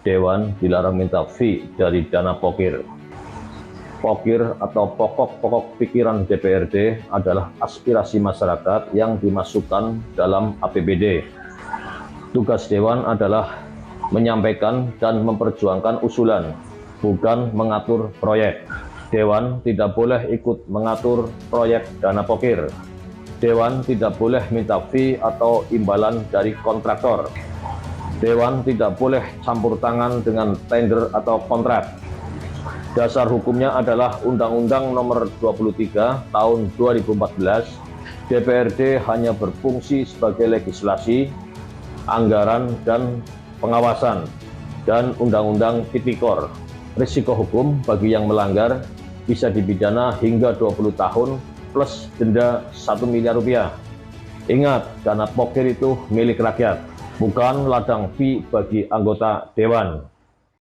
Dewan dilarang minta fee dari dana pokir. Pokir atau pokok-pokok pikiran DPRD adalah aspirasi masyarakat yang dimasukkan dalam APBD. Tugas Dewan adalah menyampaikan dan memperjuangkan usulan, bukan mengatur proyek. Dewan tidak boleh ikut mengatur proyek dana pokir. Dewan tidak boleh minta fee atau imbalan dari kontraktor. Dewan tidak boleh campur tangan dengan tender atau kontrak. Dasar hukumnya adalah Undang-Undang Nomor 23 Tahun 2014. DPRD hanya berfungsi sebagai legislasi, anggaran, dan pengawasan, dan Undang-Undang Tipikor. Risiko hukum bagi yang melanggar bisa dipidana hingga 20 tahun plus denda 1 miliar rupiah. Ingat, dana pokir itu milik rakyat, bukan ladang fee bagi anggota Dewan.